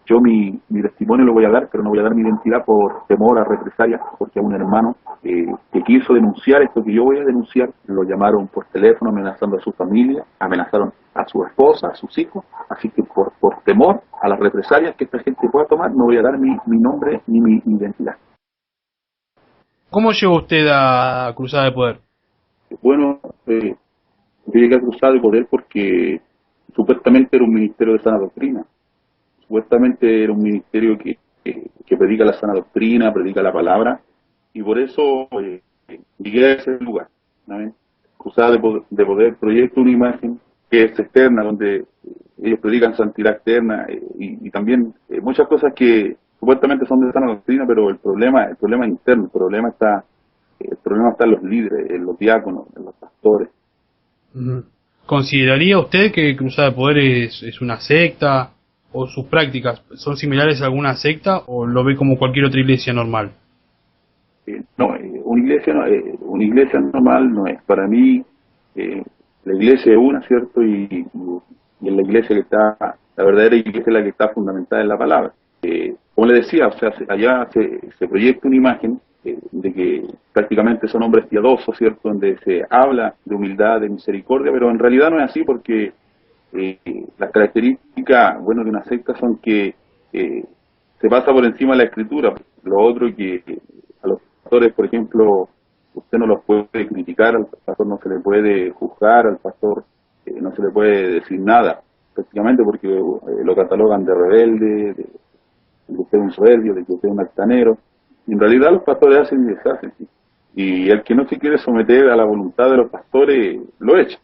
yo mi testimonio lo voy a dar, pero no voy a dar mi identidad por temor a represalias, porque a un hermano que quiso denunciar esto que yo voy a denunciar, lo llamaron por teléfono amenazando a su familia, amenazaron a su esposa, a sus hijos, así que por temor a las represalias que esta gente pueda tomar, no voy a dar mi nombre ni mi identidad. ¿Cómo llegó usted a Cruzada de Poder? Bueno, yo llegué a Cruzada de Poder porque supuestamente era un ministerio de sana doctrina. Supuestamente era un ministerio que predica la sana doctrina, predica la palabra, y por eso llegué a ese lugar. ¿No? Cruzada de Poder proyecta una imagen que es externa, donde ellos predican santidad externa y también muchas cosas que supuestamente son de sana doctrina, pero el problema es interno, el problema está en los líderes, en los diáconos, en los pastores. ¿Consideraría usted que Cruzada de Poder es una secta, o sus prácticas son similares a alguna secta, o lo ve como cualquier otra iglesia normal? No, una iglesia normal no es. Para mí, la iglesia es una, ¿cierto? Y en la iglesia que está, la verdadera iglesia es la que está fundamentada en la palabra. Como le decía, o sea, allá se proyecta una imagen de que prácticamente son hombres piadosos, ¿cierto? Donde se habla de humildad, de misericordia, pero en realidad no es así, porque las características, bueno, de una secta son que se pasa por encima de la escritura. Lo otro que a los pastores, por ejemplo, usted no los puede criticar, al pastor no se le puede juzgar, al pastor no se le puede decir nada, prácticamente porque lo catalogan de rebelde, de que usted es un soberbio, de que usted es un altanero. Y en realidad los pastores hacen y deshacen, ¿sí? Y el que no se quiere someter a la voluntad de los pastores, lo echa.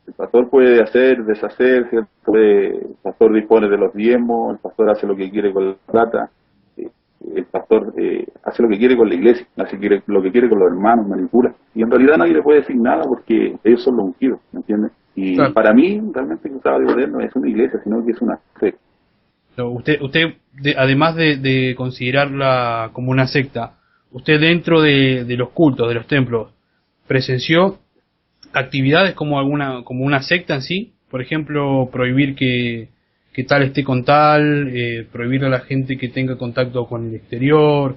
El pastor puede hacer, deshacer, ¿cierto? El pastor dispone de los diezmos, el pastor hace lo que quiere con la plata, el pastor hace lo que quiere con la iglesia, hace lo que quiere con los hermanos, manipula. Y en realidad nadie le puede decir nada porque ellos son los ungidos, ¿me entiendes? Y claro, para mí, realmente Cruzada de Poder no es una iglesia, sino que es una secta. Usted además de considerarla como una secta, usted dentro de los cultos, de los templos, presenció actividades como una secta en sí, por ejemplo, prohibir que tal esté con tal, prohibirle a la gente que tenga contacto con el exterior,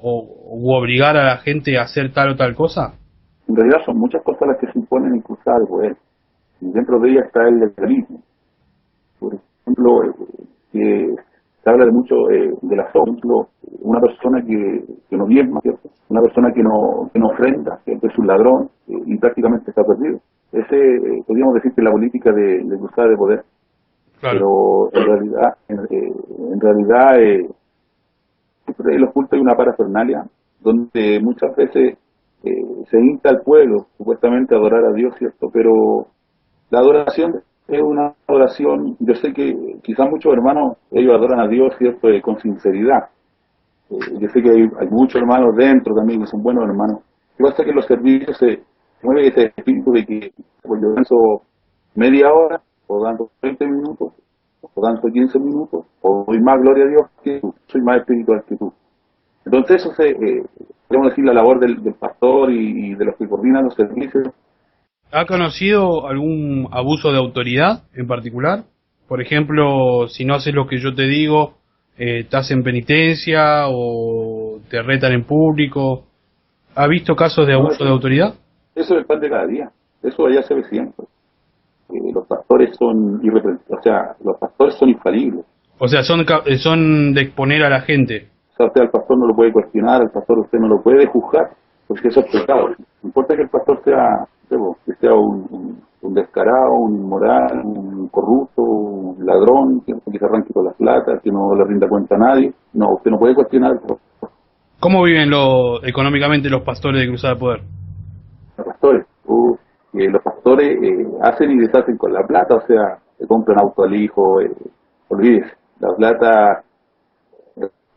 u obligar a la gente a hacer tal o tal cosa. En realidad son muchas cosas las que se imponen en Cruzada de Poder, y dentro de ellas está el legalismo. Por ejemplo, que se habla de mucho de la por ejemplo, una persona que no diezma, ¿cierto? Una persona que no ofrenda, que es un ladrón y prácticamente está perdido. Podríamos decir que es la política de Cruzada de Poder. Claro. Pero en realidad siempre en los cultos hay una parafernalia donde muchas veces se insta al pueblo supuestamente a adorar a Dios, ¿cierto? Pero la adoración es una adoración, yo sé que quizás muchos hermanos, ellos adoran a Dios, ¿cierto? Con sinceridad. Yo sé que hay muchos hermanos dentro también que son buenos hermanos. Lo que pasa es que en los servicios se mueve ese espíritu de que pues, yo danzo media hora, o danzo 20 minutos, o danzo 15 minutos, o doy más gloria a Dios que tú, soy más espiritual que tú. Entonces eso podemos decir, la labor del pastor y de los que coordinan los servicios. ¿Ha conocido algún abuso de autoridad en particular? Por ejemplo, si no haces lo que yo te digo, te hacen penitencia o te retan en público. ¿Ha visto casos de abuso de autoridad? Eso es el pan de cada día. Eso allá se ve siempre. Los pastores son los pastores son infalibles. O sea, son de exponer a la gente. O sea, usted al pastor no lo puede cuestionar, al pastor usted no lo puede juzgar, porque eso es pecado. No importa que el pastor sea un descarado, un inmoral, un corrupto, un ladrón, que se arranque con las plata, que no le rinda cuenta a nadie. No, usted no puede cuestionar al pastor. ¿Cómo viven económicamente los pastores de Cruzada de Poder? Los pastores hacen y deshacen con la plata, o sea, le compran auto al hijo, olvídese, la plata,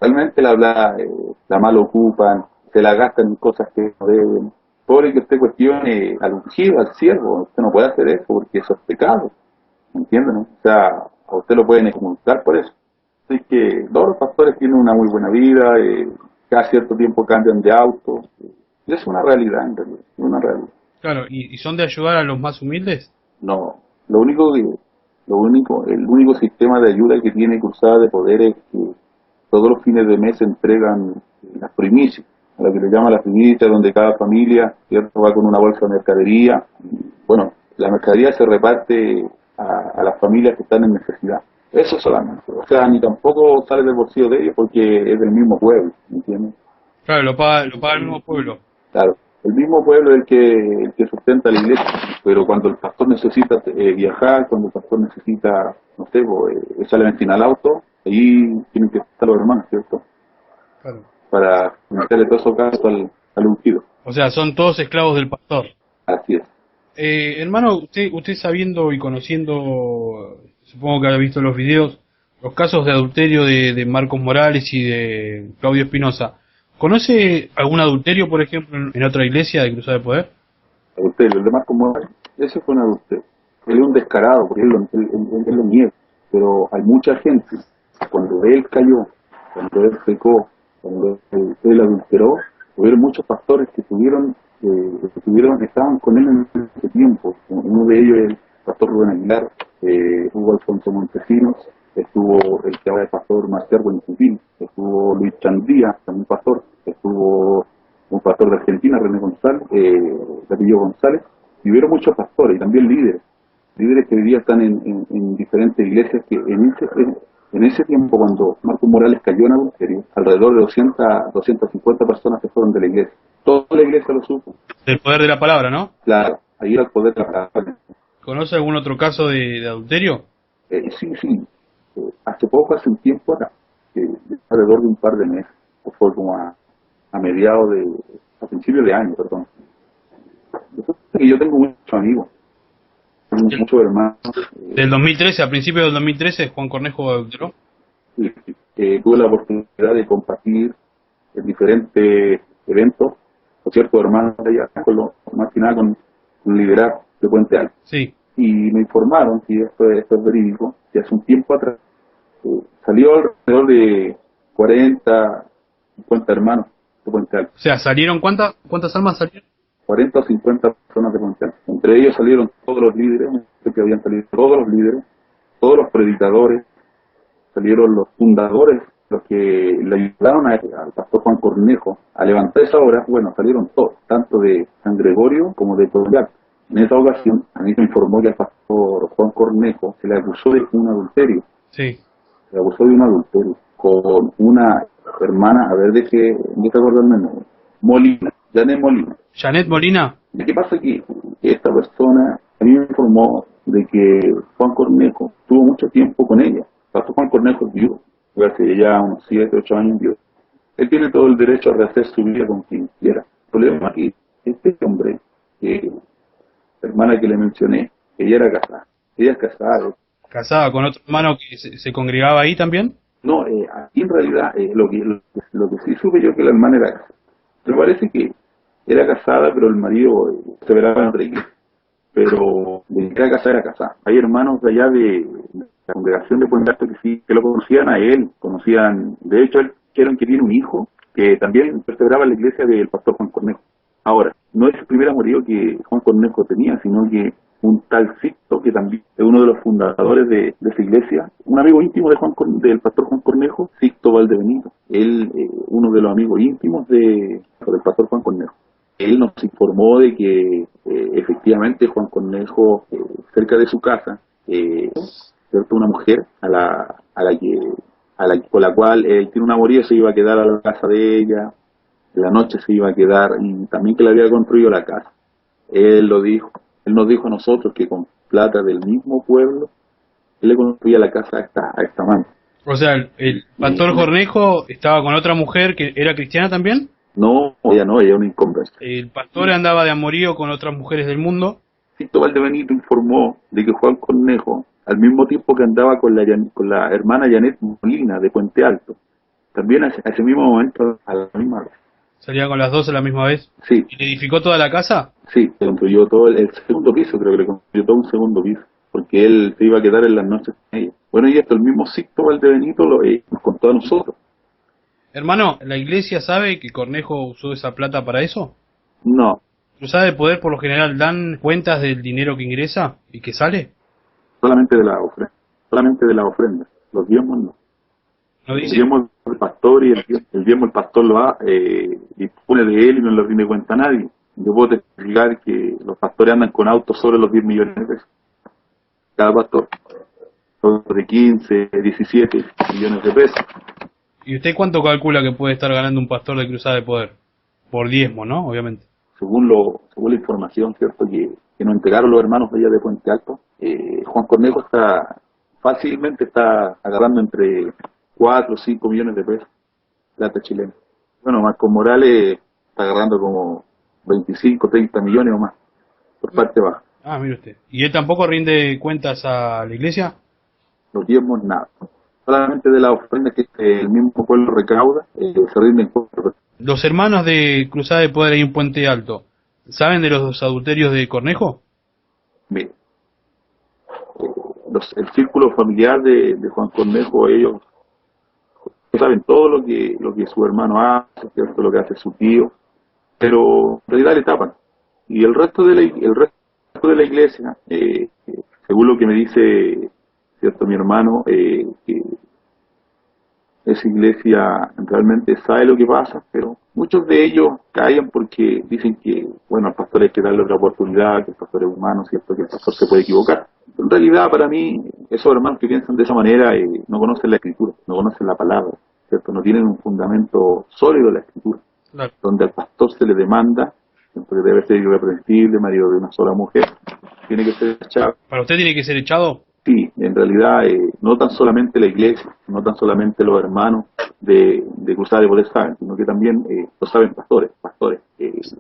realmente la mal ocupan, se la gastan en cosas que no deben. Pobre que usted cuestione al ungido, al siervo, usted no puede hacer eso porque eso es pecado, ¿me entienden? O sea, a usted lo pueden excomulgar por eso. Así que todos los pastores tienen una muy buena vida, cada cierto tiempo cambian de auto, y es una realidad en realidad, es una realidad. Claro, ¿y son de ayudar a los más humildes? No, lo único El único sistema de ayuda que tiene Cruzada de Poder es que todos los fines de mes se entregan las primicias, a lo que le llaman las primicias, donde cada familia, ¿cierto?, va con una bolsa de mercadería. Bueno, la mercadería se reparte a las familias que están en necesidad. Eso solamente. O sea, ni tampoco sale del bolsillo de ellos porque es del mismo pueblo, ¿me entiendes? Claro, lo paga el mismo pueblo. Claro, el mismo pueblo es el que sustenta la iglesia, pero cuando el pastor necesita viajar, cuando el pastor necesita, no sé, echarle benzina al auto, ahí tienen que estar los hermanos, ¿cierto? Claro. Para meterle todo eso caso al ungido. O sea, son todos esclavos del pastor. Así es. Hermano, usted sabiendo y conociendo, supongo que ha visto los videos, los casos de adulterio de Marcos Morales y de Claudio Espinosa, ¿conoce algún adulterio, por ejemplo, en otra iglesia de Cruzada de Poder? Adulterio, el de Marcos Morales, ese fue un adulterio. Él es un descarado, porque él lo niega, pero hay mucha gente, cuando él cayó, cuando él pecó, cuando él adulteró, hubieron muchos pastores que estaban con él en ese tiempo. Uno de ellos es el pastor Rubén Aguilar, hubo Alfonso Montesinos, estuvo el que ahora es pastor Marcial Buenifupín, estuvo Luis Chandía, también pastor, estuvo un pastor de Argentina, René González, Gatillo González, y hubieron muchos pastores y también líderes que hoy día están en diferentes iglesias que en ese tiempo, cuando Marcos Morales cayó en adulterio, alrededor de 250 personas se fueron de la iglesia. Toda la iglesia lo supo. Del poder de la palabra, ¿no? Claro, ahí era el poder de la palabra. ¿Conoce algún otro caso de adulterio? Sí. Hace un tiempo acá, alrededor de un par de meses, o fue como a principios de año, perdón. Yo tengo muchos amigos, muchos hermanos. Del 2013, a principios del 2013, Juan Cornejo adulteró. Tuve la oportunidad de compartir en diferentes eventos con ciertos hermanos de allá, más que nada con un liderazgo de Puente Alto. Sí. Y me informaron, si esto es verídico, que hace un tiempo atrás salió alrededor de 40, 50 hermanos de Puente Alto. O sea, ¿salieron cuántas almas salieron? 40 o 50 personas de Puente Alto. Entre ellos salieron todos los líderes, que habían salido todos los líderes, todos los predicadores, salieron los fundadores, los que le ayudaron al pastor Juan Cornejo a levantar esa obra. Bueno, salieron todos, tanto de San Gregorio como de Toyac. En esa ocasión, a mí me informó que al pastor Juan Cornejo se le acusó de un adulterio. Sí. Se le acusó de un adulterio con una hermana, a ver, deje acordarme el nombre, Molina, Janet Molina. ¿Janet Molina? ¿Y qué pasa aquí? Esta persona a mí me informó de que Juan Cornejo tuvo mucho tiempo con ella. El pastor Juan Cornejo es viudo, hace ya unos 7, 8 años viudo. Él tiene todo el derecho a rehacer su vida con quien quiera. El problema aquí, este hombre, la hermana que le mencioné, ella era casada. Ella es casada. ¿Casada con otro hermano que se congregaba ahí también? No, aquí en realidad lo que sí supe yo que la hermana era casada. Me parece que era casada, pero el marido se verá en otra iglesia. Pero de que era casada. Hay hermanos de allá de la congregación de Puente Alto que sí, que lo conocían a él, de hecho él dijeron que tiene un hijo que también perseveraba en la iglesia del pastor Juan Cornejo. Ahora, no es el primer amorío que Juan Cornejo tenía, sino que un tal Sixto, que también es uno de los fundadores de esa iglesia, un amigo íntimo del pastor Juan Cornejo, Sixto Valdebenito. Él, uno de los amigos íntimos del pastor Juan Cornejo. Él nos informó de que efectivamente Juan Cornejo, cerca de su casa, cierto, una mujer con la cual tiene un amorío, se iba a quedar a la casa de ella, en la noche se iba a quedar, y también que le había construido la casa. Él nos dijo a nosotros que con plata del mismo pueblo, él le construía la casa a esta mano. O sea, el pastor Cornejo estaba con otra mujer que era cristiana también. No, ella es una inconversa. El pastor andaba de amorío con otras mujeres del mundo. Sixto Valdebenito informó de que Juan Cornejo, al mismo tiempo que andaba con la hermana Janet Molina de Puente Alto, también a ese mismo momento, a la misma vez. ¿Salía con las dos a la misma vez? Sí. ¿Y le edificó toda la casa? Sí, le construyó todo el segundo piso, creo que le construyó todo un segundo piso, porque él se iba a quedar en las noches con ella. Bueno, y esto el mismo Sixto Valdebenito nos contó a nosotros. Hermano, ¿la iglesia sabe que Cornejo usó esa plata para eso? No. ¿Cruzada de Poder por lo general dan cuentas del dinero que ingresa y que sale? solamente de la ofrenda, solamente de la ofrenda, los diezmos no. No El dice. diezmo el pastor y el diezmo el pastor lo da, dispone de él y no le rinde cuenta a nadie. Yo puedo explicar que los pastores andan con autos sobre los 10 millones de pesos, cada pastor, sobre 15, 17 millones de pesos. ¿Y usted cuánto calcula que puede estar ganando un pastor de Cruzada de Poder? Por diezmo, ¿no? Obviamente. Según la información, cierto, que nos entregaron los hermanos de allá de Puente Alto, Juan Cornejo fácilmente está agarrando entre 4 o 5 millones de pesos, plata chilena. Bueno, Marcos Morales está agarrando como 25, 30 millones o más, por parte baja. Ah, mire usted. ¿Y él tampoco rinde cuentas a la iglesia? Los diezmos nada. Solamente de la ofrenda que el mismo pueblo recauda, se rinden cuentas. Los hermanos de Cruzada de Poder ahí en Puente Alto, ¿saben de los adulterios de Cornejo? Mire, el círculo familiar de Juan Cornejo, ellos saben todo lo que su hermano hace, ¿cierto? Lo que hace su tío, pero en realidad le tapan. Y el resto de la iglesia, según lo que me dice, cierto, mi hermano, que esa iglesia realmente sabe lo que pasa, pero muchos de ellos callan porque dicen que, bueno, al pastor hay que darle otra oportunidad, que el pastor es humano, cierto, que el pastor se puede equivocar. En realidad, para mí, esos hermanos que piensan de esa manera no conocen la escritura, no conocen la palabra, cierto, no tienen un fundamento sólido de la escritura, Claro. donde al pastor se le demanda, cierto, que debe ser irreprensible, marido de una sola mujer, tiene que ser echado. ¿Para usted tiene que ser echado? Sí, en realidad no tan solamente la iglesia, no tan solamente los hermanos de Cruzada de Poder saben, sino que también lo saben pastores.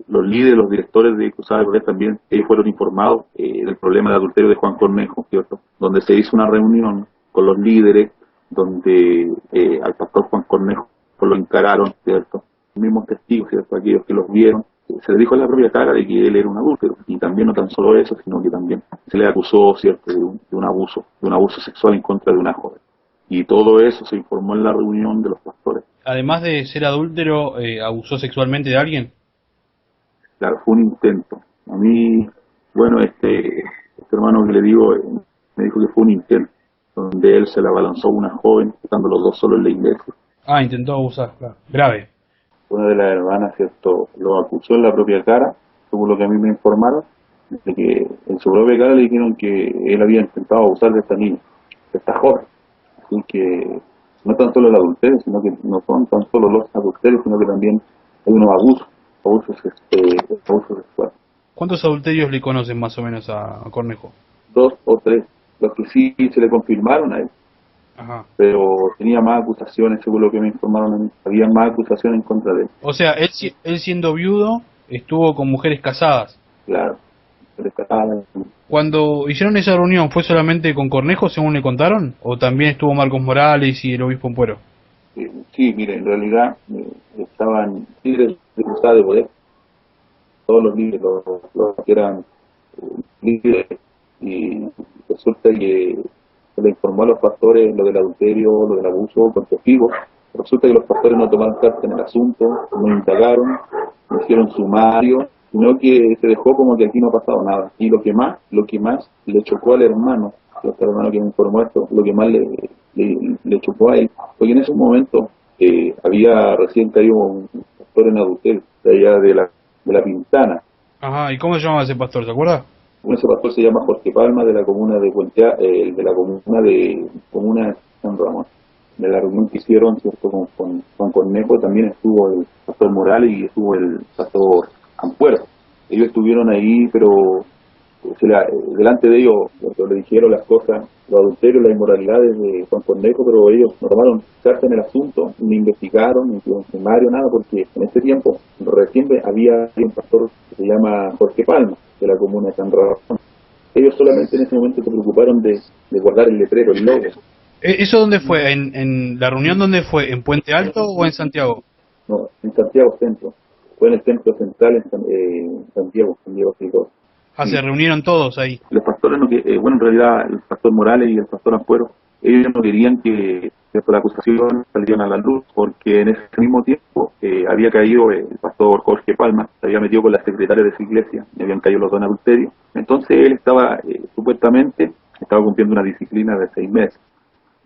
Los líderes, los directores de Cruzada de Poder también ellos fueron informados del problema de adulterio de Juan Cornejo, ¿cierto? Donde se hizo una reunión con los líderes, donde al pastor Juan Cornejo lo encararon, ¿cierto? Los mismos testigos, ¿cierto? Aquellos que los vieron, se le dijo en la propia cara de que él era un adúltero, y también no tan solo eso, sino que también se le acusó, cierto, de un abuso sexual en contra de una joven. Y todo eso se informó en la reunión de los pastores. Además de ser adúltero, ¿abusó sexualmente de alguien? Claro, fue un intento. A mí, bueno, este hermano que le digo, me dijo que fue un intento, donde él se le abalanzó a una joven, estando los dos solos en la iglesia. Ah, intentó abusar, claro. Grave. Una de las hermanas, cierto, lo acusó en la propia cara, según lo que a mí me informaron, de que en su propia cara le dijeron que él había intentado abusar de esta niña, de esta joven. Así que no tan solo el adulterio, sino que no son tan solo los adulterios, sino que también hay unos abusos sexuales. ¿Cuántos adulterios le conocen más o menos a Cornejo? 2 o 3, los que sí se le confirmaron a él. Ajá. Pero tenía más acusaciones, según lo que me informaron a mí. Había más acusaciones en contra de él. O sea, él siendo viudo, estuvo con mujeres casadas. Claro. Cuando hicieron esa reunión, ¿fue solamente con Cornejo, según le contaron? ¿O también estuvo Marcos Morales y el obispo Ampuero? Sí, mire, en realidad estaban líderes de Cruzada de Poder, todos los líderes, los que eran líderes, y resulta que se le informó a los pastores lo del adulterio, lo del abuso con testigos. Resulta que los pastores no tomaron carta en el asunto, no indagaron, no hicieron sumario, sino que se dejó como que aquí no ha pasado nada. Y lo que más le chocó al hermano, el hermano que me informó esto, lo que más le chocó a él, porque en ese momento había recién caído un pastor en adulterio, de allá de la Pintana. Ajá, ¿y cómo se llamaba ese pastor, se acuerda? Ese pastor se llama Jorge Palma, de la comuna de comuna de San Ramón. De la reunión que hicieron, ¿cierto?, con Juan Cornejo, también estuvo el pastor Morales y estuvo el pastor Ampuero. Ellos estuvieron ahí, pero delante de ellos le dijeron las cosas, los adulterios, las inmoralidades de Juan Cornejo, pero ellos no tomaron carta en el asunto, ni investigaron, ni hicieron sumario, nada, porque en ese tiempo recién había un pastor que se llama Jorge Palma, de la comuna de San Ramón. Ellos solamente en ese momento se preocuparon de guardar el letrero, el logo. ¿Eso dónde fue? ¿En la reunión dónde fue? ¿En Puente Alto o en Santiago? No, en Santiago Centro. Fue en el centro central en Santiago Centro. Ah, se reunieron todos ahí. Los pastores, bueno, en realidad el pastor Morales y el pastor Ampuero, ellos no querían que por la acusación salieran a la luz, porque en ese mismo tiempo había caído el pastor Jorge Palma, se había metido con la secretaria de su iglesia, y habían caído los dos en adulterio. Entonces él estaba supuestamente estaba cumpliendo una disciplina de 6 meses.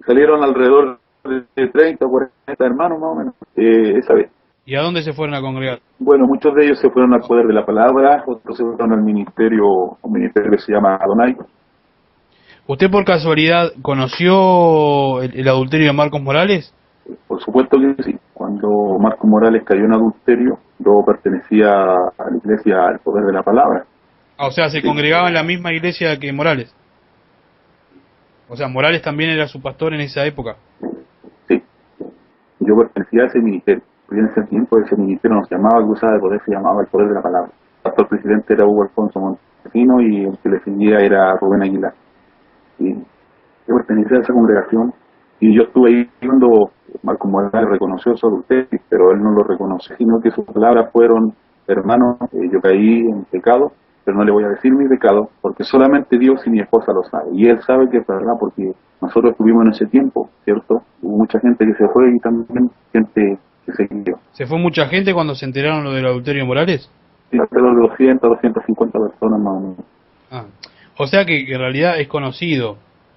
Salieron alrededor de 30 o 40 hermanos más o menos, esa vez. ¿Y a dónde se fueron a congregar? Bueno, muchos de ellos se fueron al poder de la palabra, otros se fueron al ministerio, un ministerio que se llama Adonai. ¿Usted por casualidad conoció el adulterio de Marcos Morales? Por supuesto que sí. Cuando Marcos Morales cayó en adulterio, yo pertenecía a la iglesia al poder de la palabra. Ah, o sea, se Sí. congregaba en la misma iglesia que Morales. O sea, Morales también era su pastor en esa época. Sí, yo pertenecía a ese ministerio. Y en ese tiempo ese ministerio no se llamaba Cruzada de Poder, se llamaba el poder de la palabra. El pastor presidente era Hugo Alfonso Montesino y el que le seguía era Rubén Aguilar. Y yo pertenecía a esa congregación y yo estuve ahí cuando Marcos Morales reconoció su adulterio, pero él no lo reconoció, sino que sus palabras fueron: hermano, yo caí en pecado, pero no le voy a decir mi pecado, porque solamente Dios y mi esposa lo saben. Y él sabe que es verdad, porque nosotros estuvimos en ese tiempo, ¿cierto? Hubo mucha gente que se fue y también gente que se quedó. ¿Se fue mucha gente cuando se enteraron lo del adulterio de Morales? Sí, alrededor de 200, 250 personas más o menos. Ah. O sea que en realidad es conocido.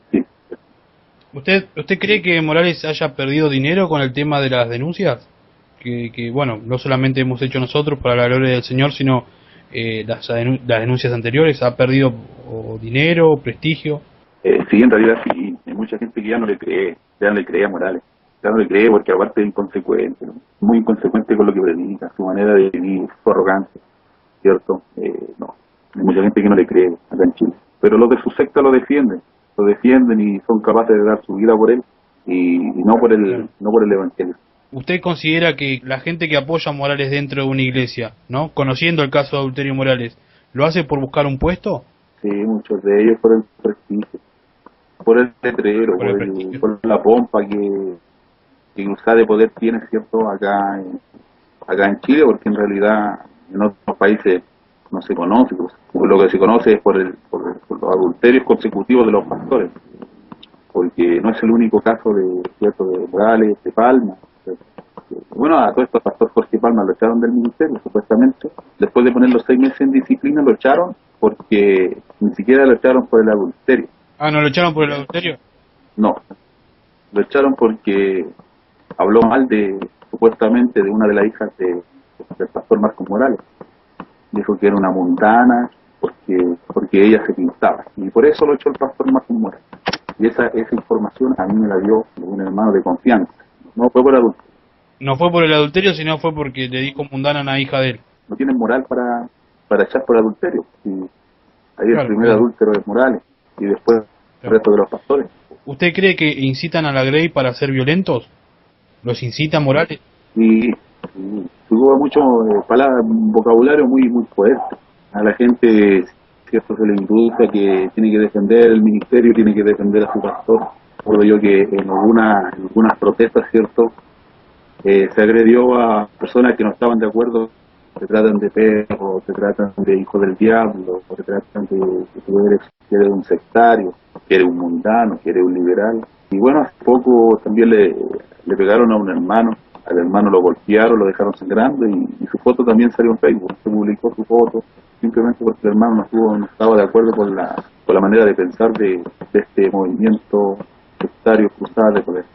Sí. ¿Usted cree que Morales haya perdido dinero con el tema de las denuncias? Que bueno, no solamente hemos hecho nosotros para la gloria del Señor, sino las denuncias anteriores. ¿Ha perdido dinero, prestigio? Sí, en realidad sí. Hay mucha gente que ya no le cree, ya no le cree a Morales. Ya no le cree porque aparte es inconsecuente, ¿no? Muy inconsecuente con lo que predica, su manera de vivir, su arrogancia, ¿cierto? No, hay mucha gente que no le cree acá en Chile. Pero los de su secta lo defienden y son capaces de dar su vida por él y no por el evangelio. ¿Usted considera que la gente que apoya a Morales dentro de una iglesia, ¿no? Conociendo el caso de adulterio Morales, lo hace por buscar un puesto? Sí, muchos de ellos por el prestigio, por el letrero, por la pompa que Cruzada de Poder tiene, ¿cierto? Acá en Chile, porque en realidad en otros países no se conoce. Pues, lo que se conoce es por los adulterios consecutivos de los pastores, porque no es el único caso de Morales, de Palma. Bueno, a todo esto, el pastor Jorge Palma lo echaron del ministerio, supuestamente. Después de poner los 6 meses en disciplina, lo echaron porque ni siquiera lo echaron por el adulterio. Ah, ¿no lo echaron por el adulterio? No, lo echaron porque habló mal supuestamente de una de las hijas del pastor Marcos Morales. Dijo que era una mundana porque ella se pintaba. Y por eso lo echó el pastor Marcos Morales. Y esa información a mí me la dio un hermano de confianza. No fue por adulterio. No fue por el adulterio, sino fue porque le dijo mundana a una hija de él. No tienen moral para echar por adulterio. Y ahí Claro, el primer claro. adúltero es Morales. Y después el resto de los pastores. ¿Usted cree que incitan a la Grey para ser violentos? ¿Los incita Morales? Y tuvo mucho palabras, vocabulario muy fuerte. A la gente, cierto, se le induce a que tiene que defender el ministerio, tiene que defender a su pastor. Recuerdo yo que en algunas protestas, cierto, se agredió a personas que no estaban de acuerdo. Se tratan de perros, se tratan de hijos del diablo, o se tratan de que tú eres un sectario, que eres un mundano, que eres un liberal. Y bueno, hace poco también le pegaron a un hermano, al hermano lo golpearon, lo dejaron sangrando y su foto también salió en Facebook, se publicó su foto, simplemente porque el hermano no estaba de acuerdo con la manera de pensar de este movimiento sectario Cruzada de Poder.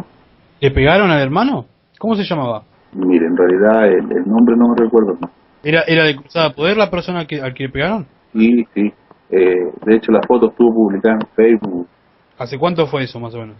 ¿Le pegaron al hermano? ¿Cómo se llamaba? Mire, en realidad el nombre no me recuerdo, ¿no? ¿Era de Cruzada Poder la persona al que le pegaron? Y sí, de hecho la foto estuvo publicada en Facebook ¿Hace cuánto fue eso, más o menos?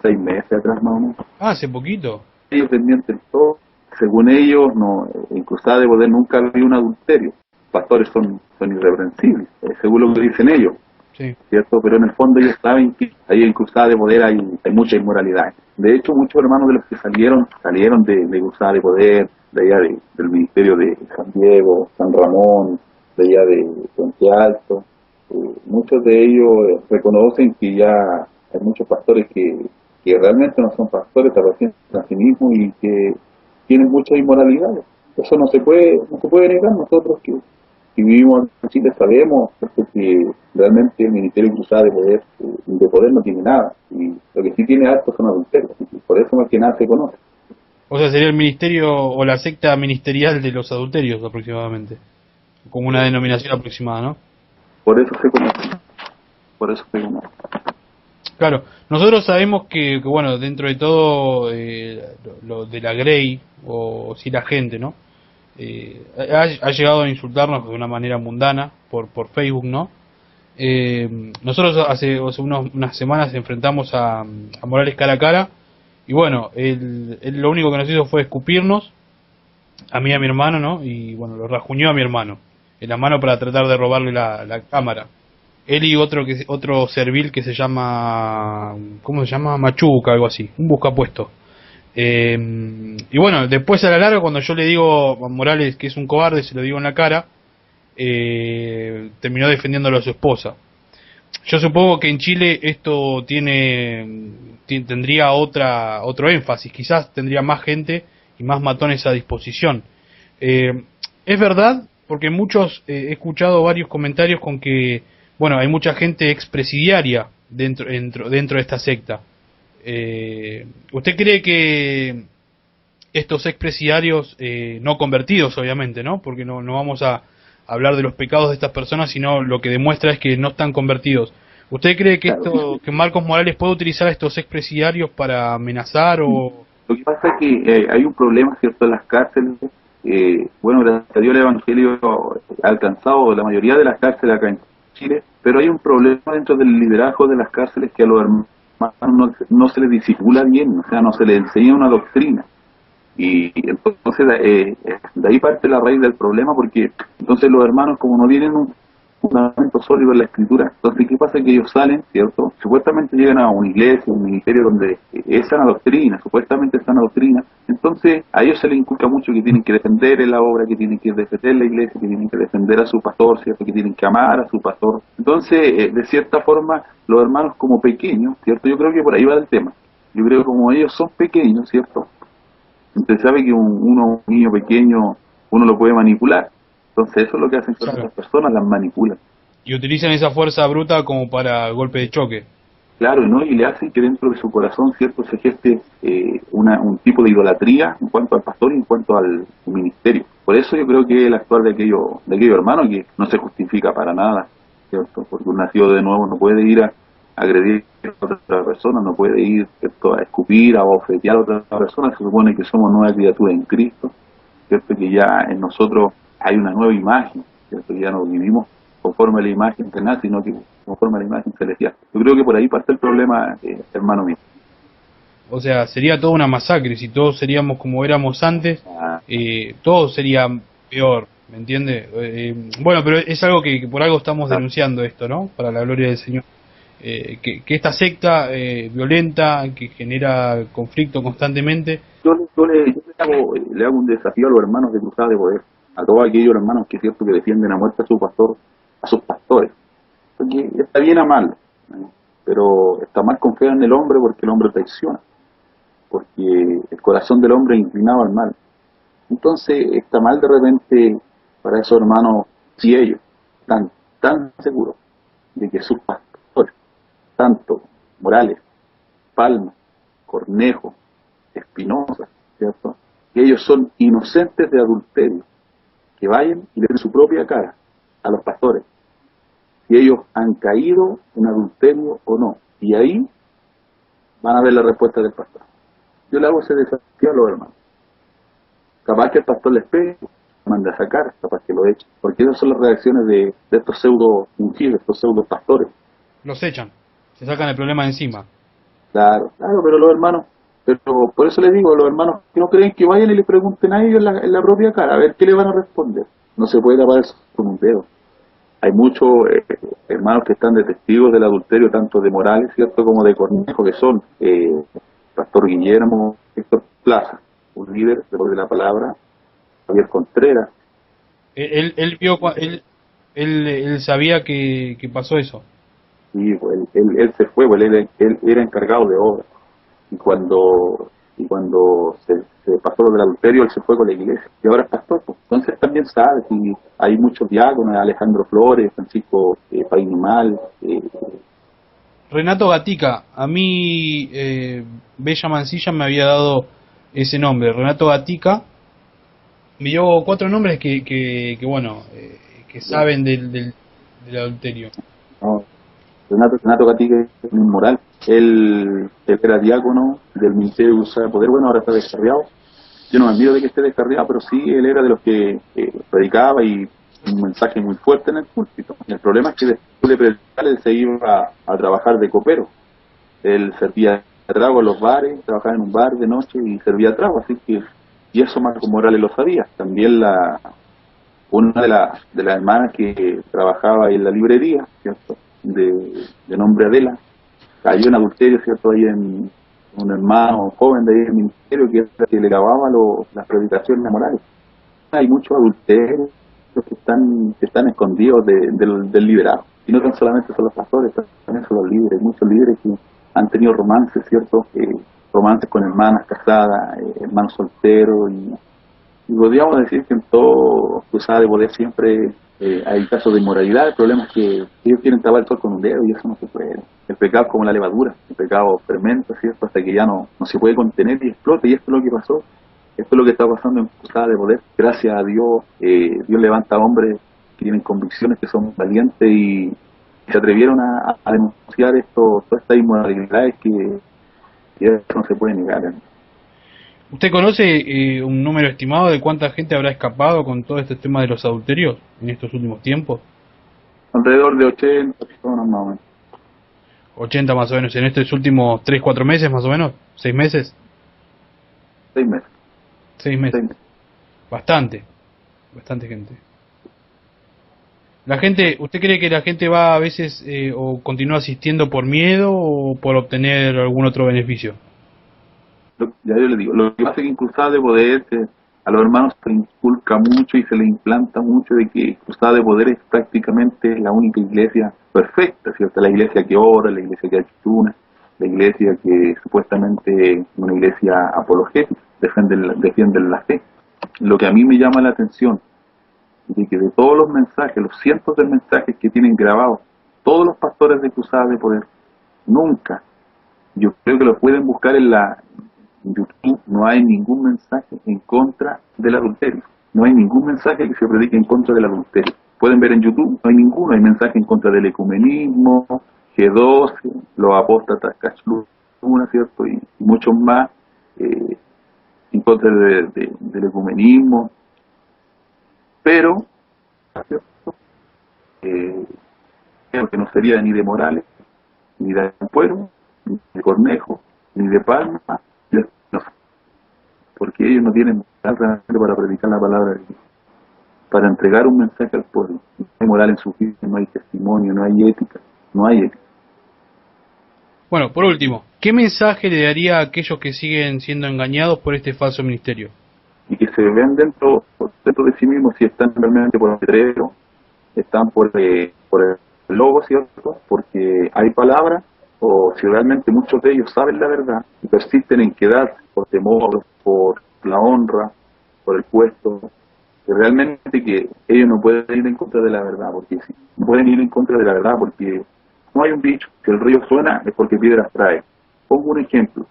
6 meses atrás más o menos. Ah, hace poquito. Ellos desmienten todo. Según ellos, no, en Cruzada de Poder nunca había un adulterio. Los pastores son irreprensibles, según lo que dicen ellos, Sí. ¿cierto? Pero en el fondo ellos saben que ahí en Cruzada de Poder hay mucha inmoralidad. De hecho, muchos hermanos de los que salieron de Cruzada de Poder, de allá del ministerio de San Diego, San Ramón, de allá de Puente Alto. Muchos de ellos reconocen que ya hay muchos pastores que realmente no son pastores, se representan a sí mismos y que tienen muchas inmoralidades. Eso no se puede negar. Nosotros que vivimos en Chile sabemos que realmente el Ministerio Cruzada de Poder no tiene nada, y lo que sí tiene alto son adulterios, y por eso más que nada se conoce. O sea, sería el ministerio o la secta ministerial de los adulterios aproximadamente. Como una denominación aproximada, ¿no? Por eso se conoce. Claro, nosotros sabemos que bueno, dentro de todo, lo de la Grey, o si la gente, ¿no? Ha llegado a insultarnos de una manera mundana por Facebook, ¿no? Nosotros hace unas semanas enfrentamos a Morales cara a cara, y bueno, él lo único que nos hizo fue escupirnos, a mí y a mi hermano, ¿no? Y bueno, lo rajuñó a mi hermano en la mano para tratar de robarle la cámara. Él y otro servil que se llama, ¿cómo se llama? Machuca, algo así, un buscapuesto. Y bueno, después a la larga, cuando yo le digo a Morales que es un cobarde, se lo digo en la cara, terminó defendiéndolo a su esposa. Yo supongo que en Chile esto tendría otro énfasis, quizás tendría más gente y más matones a disposición. Es verdad, porque he escuchado varios comentarios con que, bueno, hay mucha gente expresidiaria dentro de esta secta. ¿Usted cree que estos expresidiarios, no convertidos obviamente, ¿no? Porque no vamos a hablar de los pecados de estas personas, sino lo que demuestra es que no están convertidos. ¿Usted cree que que Marcos Morales puede utilizar a estos expresidiarios para amenazar o...? Lo que pasa es que hay un problema, ¿cierto?, en las cárceles. Bueno, gracias a Dios el Evangelio ha alcanzado la mayoría de las cárceles acá en Chile, pero hay un problema dentro del liderazgo de las cárceles, que a los hermanos no se les disipula bien, o sea, no se les enseña una doctrina. Y entonces de ahí parte la raíz del problema, porque entonces los hermanos, como no tienen un fundamento sólido en la escritura, entonces ¿qué pasa? Que ellos salen, ¿cierto? Supuestamente llegan a una iglesia, un ministerio donde es sana doctrina, supuestamente es sana doctrina, entonces a ellos se les inculca mucho que tienen que defender la obra, que tienen que defender la iglesia, que tienen que defender a su pastor, ¿cierto? Que tienen que amar a su pastor. Entonces, de cierta forma, los hermanos como pequeños, ¿cierto? Yo creo que por ahí va el tema. Yo creo que como ellos son pequeños, ¿cierto? Usted sabe que un niño pequeño uno lo puede manipular. Entonces eso es lo que hacen con estas personas, las manipulan. Y utilizan esa fuerza bruta como para golpe de choque. Claro, ¿no? Y le hacen que dentro de su corazón, ¿cierto?, se geste un tipo de idolatría en cuanto al pastor y en cuanto al ministerio. Por eso yo creo que el actuar de aquellos hermanos, que no se justifica para nada, ¿cierto? Porque un nacido de nuevo no puede ir a agredir a otra persona, no puede ir, ¿cierto?, a escupir, a bofetear a otra persona. Se supone que somos nueva criatura en Cristo, ¿cierto?, que ya en nosotros hay una nueva imagen, ¿cierto?, que ya no vivimos conforme a la imagen terrenal, sino que conforme a la imagen celestial. Yo creo que por ahí parte el problema, hermano mío. O sea, sería toda una masacre. Si todos seríamos como éramos antes, todo sería peor, ¿me entiende? Bueno, pero es algo que por algo estamos denunciando esto, ¿no? Para la gloria del Señor. Que esta secta violenta, que genera conflicto constantemente. Yo le hago un desafío a los hermanos de Cruzada de Poder, a todos aquellos hermanos que es cierto que defienden a muerte a su pastor, a sus pastores. Porque está bien amarlo, pero está mal confiar en el hombre, porque el hombre traiciona, porque el corazón del hombre es inclinado al mal. Entonces está mal de repente para esos hermanos, si ellos están tan seguros de que sus pastores, tanto Morales, Palma, Cornejo, Espinosa, ¿cierto?, que ellos son inocentes de adulterio, que vayan y le den su propia cara a los pastores, si ellos han caído en adulterio o no, y ahí van a ver la respuesta del pastor. Yo le hago ese desafío a los hermanos. Capaz que el pastor les pegue, manda a sacar, capaz que lo eche, porque esas son las reacciones de estos pseudo ungidos, estos pseudo pastores. Los echan, se sacan el problema de encima. Claro, pero los hermanos, pero por eso les digo, los hermanos que no creen, que vayan y le pregunten a ellos en la propia cara, a ver qué le van a responder. No se puede tapar eso con un dedo. Hay muchos hermanos que están de testigos del adulterio, tanto de Morales, ¿cierto?, como de Cornejo, que son Pastor Guillermo, Héctor Plaza, un líder de la palabra, Javier Contreras. Él sabía que pasó eso. Sí, pues, él se fue, pues, él era encargado de obra. Y cuando se pasó lo del adulterio, él se fue con la iglesia. Y ahora es pastor, pues. Entonces también sabe, si hay muchos diáconos, Alejandro Flores, Francisco Painimal. Renato Gatica, a mí Bella Mancilla me había dado ese nombre, Renato Gatica. Me dio 4 nombres que bueno, que saben del adulterio. No. Renato Gatica es un inmoral. Él era diácono del Ministerio de Cruzada de Poder, bueno, ahora está descarriado. Yo no me admiro de que esté descarriado, pero sí, él era de los que predicaba y un mensaje muy fuerte en el púlpito. Y el problema es que después de predicar, él se iba a trabajar de copero. Él servía trago en los bares, trabajaba en un bar de noche y servía trago, así que, y eso Marco Morales lo sabía. También una de las hermanas que trabajaba en la librería, ¿cierto? De nombre Adela, cayó en adulterio, ¿cierto? Ahí en un hermano joven de ahí del ministerio que era el que le grababa las predicaciones morales. Hay muchos adulterios que están escondidos del liderado. Y no tan solamente son los pastores, también son los líderes, muchos líderes que han tenido romances, ¿cierto? Romances con hermanas casadas, hermanos solteros, y podríamos decir que en todo Cruzada de Poder siempre hay casos de inmoralidad. El problema es que ellos quieren tapar el sol con un dedo y eso no se puede. El pecado es como la levadura, el pecado fermenta, ¿cierto? Hasta que ya no se puede contener y explota, y esto es lo que pasó. Esto es lo que está pasando en Cruzada de Poder. Gracias a Dios, Dios levanta hombres que tienen convicciones, que son valientes y se atrevieron a denunciar todas estas inmoralidades que eso no se puede negar. ¿Usted conoce un número estimado de cuánta gente habrá escapado con todo este tema de los adulterios en estos últimos tiempos? Alrededor de 80 personas más o menos. 80 más o menos, en estos últimos 3, 4 meses más o menos, 6 meses. 6 meses. 6 meses. 6 meses. Bastante gente. La gente, ¿usted cree que la gente va a veces o continúa asistiendo por miedo o por obtener algún otro beneficio? Ya yo le digo, lo que pasa es que en Cruzada de Poder a los hermanos se les inculca mucho y se les implanta mucho de que Cruzada de Poder es prácticamente la única iglesia perfecta, ¿cierto? La iglesia que ora, la iglesia que ayuna, la iglesia que supuestamente es una iglesia apologética, defienden la fe. Lo que a mí me llama la atención de que de todos los mensajes, los cientos de mensajes que tienen grabados todos los pastores de Cruzada de Poder, nunca, yo creo que lo pueden buscar en YouTube, no hay ningún mensaje en contra del adulterio. No hay ningún mensaje que se predique en contra del adulterio. Pueden ver en YouTube, no hay ninguno. Hay mensaje en contra del ecumenismo, G12, los apóstatas Cachluna, ¿cierto? Y muchos más en contra del ecumenismo. Pero, ¿cierto? Creo que no sería ni de Morales, ni de Ampuero, ni de Cornejo, ni de Palma, no, porque ellos no tienen moral para predicar la palabra de Dios, para entregar un mensaje al pueblo. No hay moral en su vida, no hay testimonio, no hay ética, no hay ética. Bueno, por último, ¿qué mensaje le daría a aquellos que siguen siendo engañados por este falso ministerio? Y que se ven dentro de sí mismos, si están realmente por el letrero, están por el logo, ¿cierto? Porque hay palabras, o si realmente muchos de ellos saben la verdad y persisten en quedarse por temor, por la honra, por el puesto, que realmente que ellos no pueden ir en contra de la verdad, porque sí, no pueden ir en contra de la verdad, porque no hay un dicho, que el río suena es porque piedras trae. Pongo un ejemplo,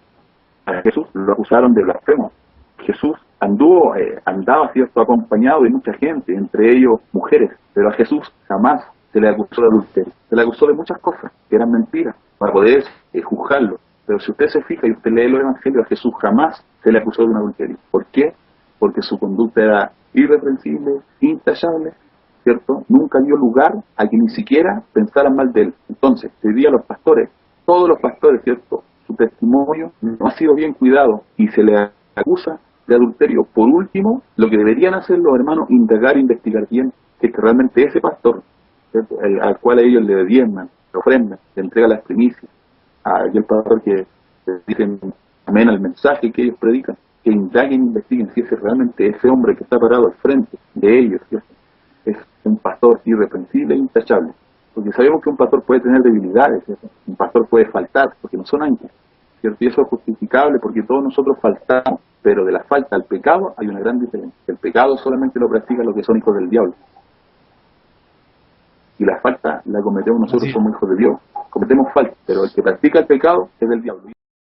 a Jesús lo acusaron de blasfemo. Jesús andaba, ¿cierto?, acompañado de mucha gente, entre ellos mujeres, pero a Jesús jamás se le acusó de adulterio, se le acusó de muchas cosas que eran mentiras para poder juzgarlo. Pero si usted se fija y usted lee los evangelios, a Jesús jamás se le acusó de un adulterio. ¿Por qué? Porque su conducta era irreprensible, intachable, ¿cierto? Nunca dio lugar a que ni siquiera pensaran mal de él. Entonces, hoy día los pastores, todos los pastores, ¿cierto?, su testimonio no ha sido bien cuidado y se le acusa de adulterio. Por último, lo que deberían hacer los hermanos, indagar e investigar bien, es que realmente ese pastor, al cual ellos le diezman, le ofrendan, le entrega las primicias, a aquel pastor que dicen amén al mensaje que ellos predican, que indaguen e investiguen si ese realmente ese hombre que está parado al frente de ellos, ¿cierto?, es un pastor irreprensible e intachable. Porque sabemos que un pastor puede tener debilidades, ¿cierto? Un pastor puede faltar, porque no son ángeles, ¿cierto? Y eso es justificable porque todos nosotros faltamos, pero de la falta al pecado hay una gran diferencia. El pecado solamente lo practican los que son hijos del diablo. Y la falta la cometemos nosotros, somos hijos de Dios. Cometemos falta, pero el que practica el pecado es del diablo.